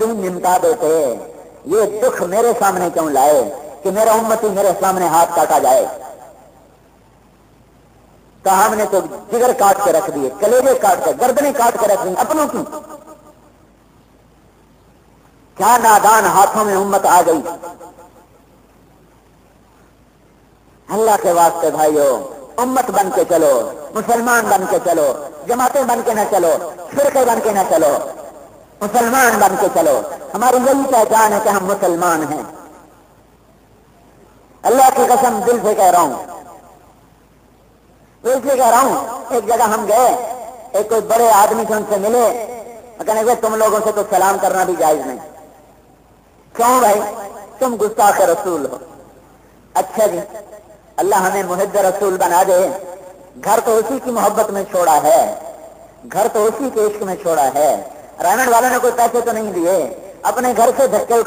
کیوں نمٹا دیتے، یہ دکھ میرے سامنے کیوں لائے کہ میرا امتی میرے سامنے ہاتھ کاٹا جائے؟ تو ہم نے تو جگر کاٹ کے رکھ دیے، کلیجے کاٹ کے، گردنیں کاٹ کے رکھ دی اپنوں کی۔ کیا نادان ہاتھوں میں امت آ گئی۔ اللہ کے واسطے بھائیو، امت بن کے چلو، مسلمان بن کے چلو، جماعتیں بن کے نہ چلو، فرقے بن کے نہ چلو، مسلمان بن کے چلو۔ ہماری یہی پہچان ہے کہ ہم مسلمان ہیں۔ اللہ کی قسم دل سے کہہ رہا ہوں، دل سے کہہ رہا ہوں۔ ایک جگہ ہم گئے، ایک کوئی بڑے آدمی سے ان سے ملے، کہنے لگے تم لوگوں سے تو سلام کرنا بھی جائز نہیں۔ کیوں بھائی؟ تم گستاخ رسول ہو۔ اچھا جی، اللہ ہمیں محب رسول بنا دے۔ گھر تو اسی کی محبت میں چھوڑا ہے، گھر تو اسی کے عشق میں چھوڑا ہے۔ رائمنڈ والوں نے کوئی پیسے تو نہیں دیے، اپنے گھر سے دھکے،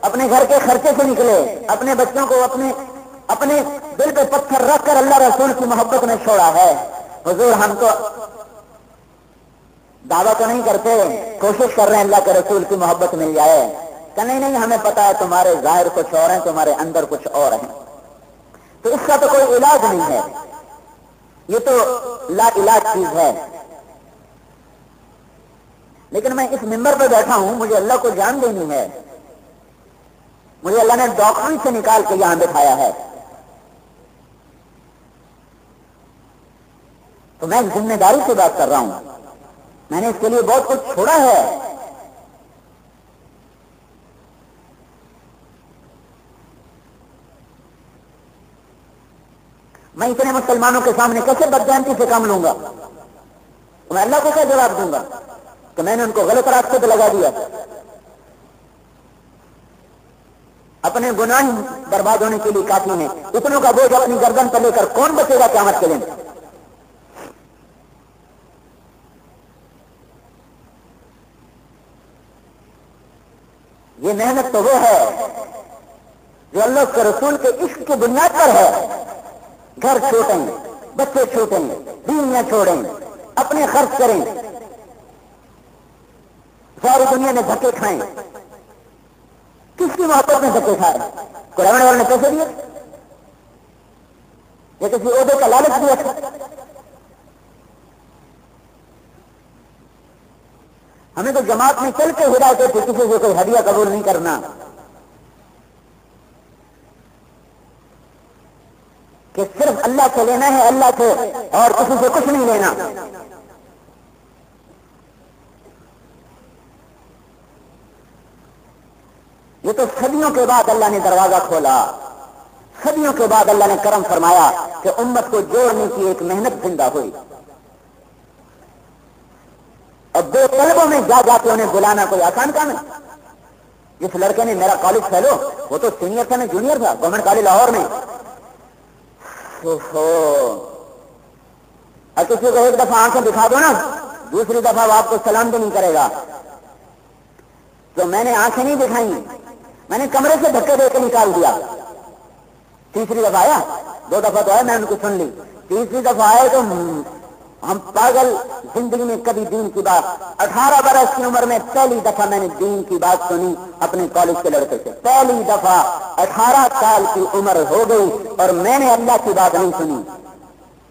اپنے گھر کے خرچے سے نکلے، اپنے بچوں کو اپنے دل پہ پتھر رکھ کر اللہ رسول کی محبت میں چھوڑا ہے۔ حضور ہم تو دعویٰ تو نہیں کرتے، کوشش کر رہے ہیں اللہ کے رسول کی محبت مل جائے۔ کہ نہیں ہمیں پتا ہے تمہارے ظاہر کچھ اور ہیں، تمہارے اندر کچھ اور ہیں، تو اس کا تو کوئی علاج نہیں ہے، یہ تو لا علاج چیز ہے۔ لیکن میں اس ممبر پہ بیٹھا ہوں، مجھے اللہ کو جان دینی ہے، مجھے اللہ نے ڈاکٹری سے نکال کے یہاں بٹھایا ہے، تو میں ذمہ داری سے بات کر رہا ہوں۔ میں نے اس کے لیے بہت کچھ چھوڑا ہے۔ میں اتنے مسلمانوں کے سامنے کیسے بدجانتی سے کام لوں گا؟ میں اللہ کو کیا جواب دوں گا کہ میں نے ان کو غلط راستے پہ لگا دیا؟ اپنے گناہ برباد ہونے کے لیے کافی ہیں، اتنوں کا بوجھ اپنی گردن پہ لے کر کون بچے گا قیامت کے دن؟ یہ محنت تو وہ ہے جو اللہ کے رسول کے عشق کی بنیاد پر ہے۔ گھر چھوٹیں، بچے چھوٹیں، بیویاں چھوڑیں، اپنے خرچ کریں، ساری دنیا میں دھکے کھائیں۔ کس کی محبت میں دھکے کھائے؟ قرآن والے نے پیسے دیے یا کسی عہدے کا لالچ دیا تھا؟ ہمیں تو جماعت میں چل کے ہدایت تھی، کسی سے کوئی ہدیہ قبول نہیں کرنا، کہ صرف اللہ سے لینا ہے، اللہ سے، اور کسی سے کچھ نہیں لینا۔ یہ تو صدیوں کے بعد اللہ نے دروازہ کھولا، صدیوں کے بعد اللہ نے کرم فرمایا کہ امت کو جوڑنے کی ایک محنت زندہ ہوئی، اور دو طلبوں میں جا کے انہیں بلانا کوئی آسان کام ہے؟ جس لڑکے نے میرا کالج فیلو، وہ تو سینئر تھا، میں جونیئر تھا، گورنمنٹ کالج لاہور میں۔ اور کسی کو ایک دفعہ آنکھیں دکھا دو نا، دوسری دفعہ وہ آپ کو سلام بھی نہیں کرے گا۔ تو میں نے آنکھیں نہیں دکھائیں، میں نے کمرے سے دھکے دے کے نکال دیا۔ تیسری دفعہ آیا، دو دفعہ تو آیا، میں ان کو سن لی، تیسری دفعہ آئے تو ہم پاگل، زندگی میں کبھی دین کی بات، 18 برس کی عمر میں پہلی دفعہ میں نے دین کی بات سنی اپنے کالج کے لڑکے سے، پہلی دفعہ 18 سال کی عمر ہو گئی اور میں نے اللہ کی بات نہیں سنی۔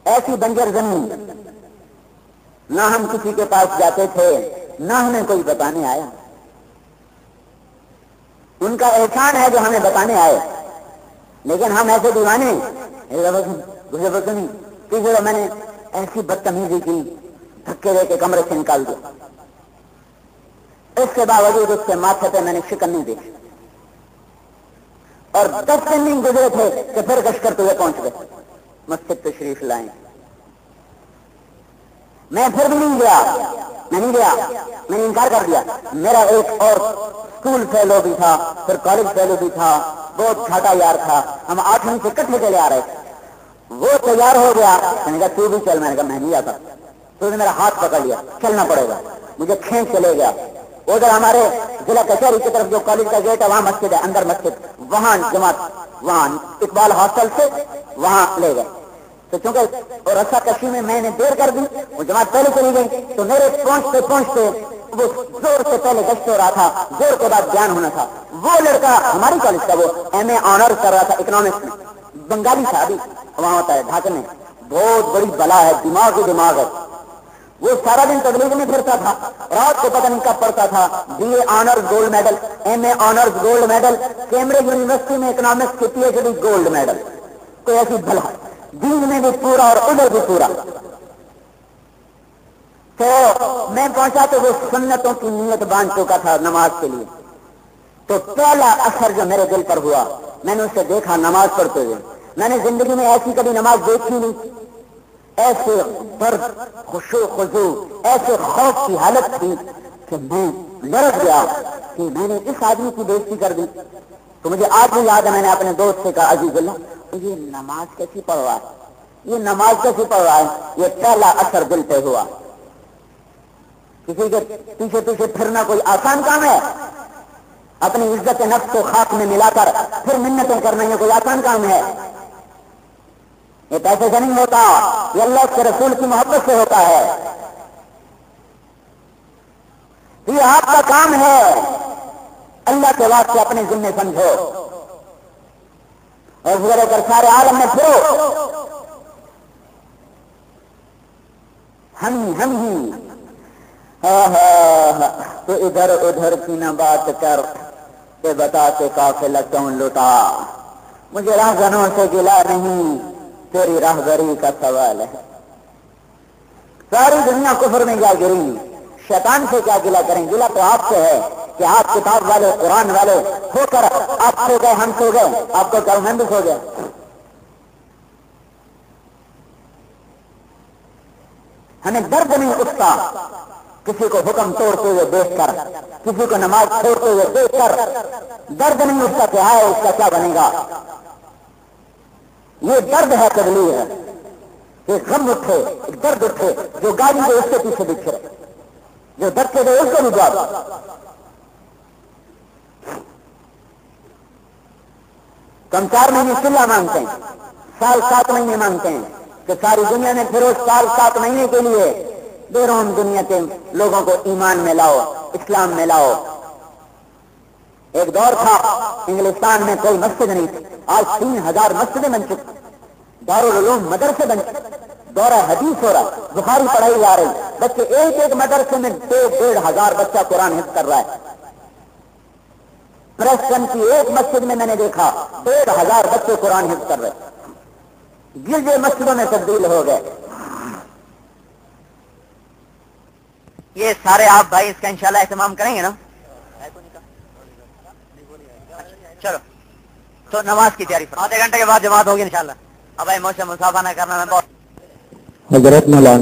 ایسی بنجر زمین، نہ ہم کسی کے پاس جاتے تھے، نہ ہمیں کوئی بتانے آیا۔ ان کا احسان ہے جو ہمیں بتانے آئے، لیکن ہم ایسے دیوانے، تیسرے میں نے ایسی بدتمیزی کی، دھکے دے کے کمرے سے نکال دیا۔ اس کے باوجود اس کے ماتھے پہ میں نے شکن نہیں دیکھی، اور 10 دن نہیں گزرے تھے کہ پھر کش کرتے ہوئے پہنچ گئے، مسجد تشریف لائیں۔ میں پھر بھی نہیں گیا، میں نہیں گیا، میں نے انکار کر دیا۔ میرا ایک اور اسکول فیلو بھی تھا، پھر کالج فیلو بھی تھا، بہت چھاٹا یار تھا، ہم 8ویں سے کٹھے چلے آ رہے تھے۔ وہ تیار ہو گیا، میں نے کہا تو بھی چل، میں نے کہا میں نہیں آتا۔ تو نے میرا ہاتھ پکڑ لیا، چلنا پڑے گا، مجھے کھینچ چلے گیا۔ ادھر ہمارے ضلع کچہری کی طرف جو کالج کا گیٹ ہے وہاں مسجد ہے، اندر مسجد، وہاں جماعت، وہاں اقبال ہاسٹل سے وہاں لے گئے۔ تو چونکہ رسا کشی میں نے دیر کر دی، وہ جماعت پہلے چلی گئی، تو میرے پہنچتے وہ زور سے پہلے گشت ہو رہا تھا، زور کے بعد بیان ہونا تھا. وہ لڑکا ہماری کالج کا، وہ ایم اے آنرز کر رہا تھا اکنامکس میں، بنگالی تھا، ابھی وہاں ہوتا ہے ڈھاکہ میں، بہت بڑی بلا ہے، دماغ ہی دماغ ہے. وہ سارا دن تبلیغ میں پھرتا تھا، رات کو پتہ نہیں کب پڑھتا تھا. B A honours gold medal, M A honours gold medal, Cambridge University میں اکنامکس کی P H D gold medal. کوئی ایسی بلا، دین میں بھی پورا اور ادھر بھی پورا. تو میں پہنچا تو وہ سنتوں کی نیت باندھ چکا تھا نماز کے لیے. تو پہلا اثر جو میرے دل پر ہوا، میں نے اسے دیکھا نماز پڑھتے ہوئے. میں نے زندگی میں ایسی کبھی نماز دیکھی نہیں. ایسے درد، خشوع خضوع، ایسے خوف کی حالت تھی کہ میں لرز گیا کہ میں نے اس آدمی کی بےزتی کر دی. تو مجھے آج بھی یاد ہے، میں نے اپنے دوست سے کہا عزیز اللہ یہ نماز کیسی پڑھ رہا ہے، یہ نماز کیسی پڑھ رہا ہے. یہ پہلا اثر دل پہ ہوا. کسی کے پیچھے پیچھے پھرنا کوئی آسان کام ہے؟ اپنی عزت نفس کو خاک میں ملا کر پھر منتیں کرنا یہ کوئی آسان کام ہے؟ یہ پیسے سے نہیں ہوتا، یہ اللہ کے رسول کی محبت سے ہوتا ہے. یہ آپ کا کام ہے، اللہ کے واسطے اپنے ذمہ سمجھو اور گزرے کر سارے عالم میں پھرو. ہم ہی تو ادھر ادھر کی نہ بات کر کہ بتا کے قافلہ کیوں لوٹا. مجھے راہگنوں سے گلا نہیں، تیری راہبری کا سوال ہے. ساری دنیا کفر میں جا گری، شیطان سے کیا گلا کریں؟ گلا تو آپ سے ہے کہ آپ کتاب والے قرآن والے ہو کر آپ سو گئے، ہم سو گئے، آپ کو کہوں ہم بھی سو گئے. ہمیں درد نہیں اٹھتا کسی کو حکم توڑتے ہوئے دیکھ کر، کسی کو نماز چھوڑتے ہوئے دیکھ کر درد نہیں اٹھتا کہ ہائے اس کا کیا بنے گا. یہ درد ہے تبلیغ ہے کہ غم اٹھے، درد اٹھے، جو گاڑی دے اس کے پیچھے بچھے، جو درد دے اس کو بھی جواب. کم 4 مہینے چلا مانگتے ہیں، سال 7 مہینے مانگتے ہیں کہ ساری دنیا میں پھر اس سال 7 مہینے کے لیے بیرون دنیا کے لوگوں کو ایمان میں لاؤ، اسلام میں لاؤ. ایک دور تھا انگلستان میں کوئی مسجد نہیں تھی، آج 3000 مسجدیں بن چکی، دارالعلوم مدرسے بن چکے، دورہ حدیث ہو رہا، بخاری پڑھائی جا رہی، بچے ایک ایک مدرسے میں 1,500 بچہ قرآن حفظ کر رہا ہے. پریسٹن کی ایک مسجد میں نے دیکھا 1,500 بچے قرآن حفظ کر رہے، گرجے مسجدوں میں تبدیل ہو گئے. یہ سارے آپ بھائی اس کا انشاءاللہ اہتمام کریں گے نا؟ چلو تو نماز کی تیاری آدھے گھنٹے کے بعد جماعت ہوگی انشاءاللہ. اب بھائی مجھ سے مسافہ نہ کرنا، میں بہت حضرت مولانا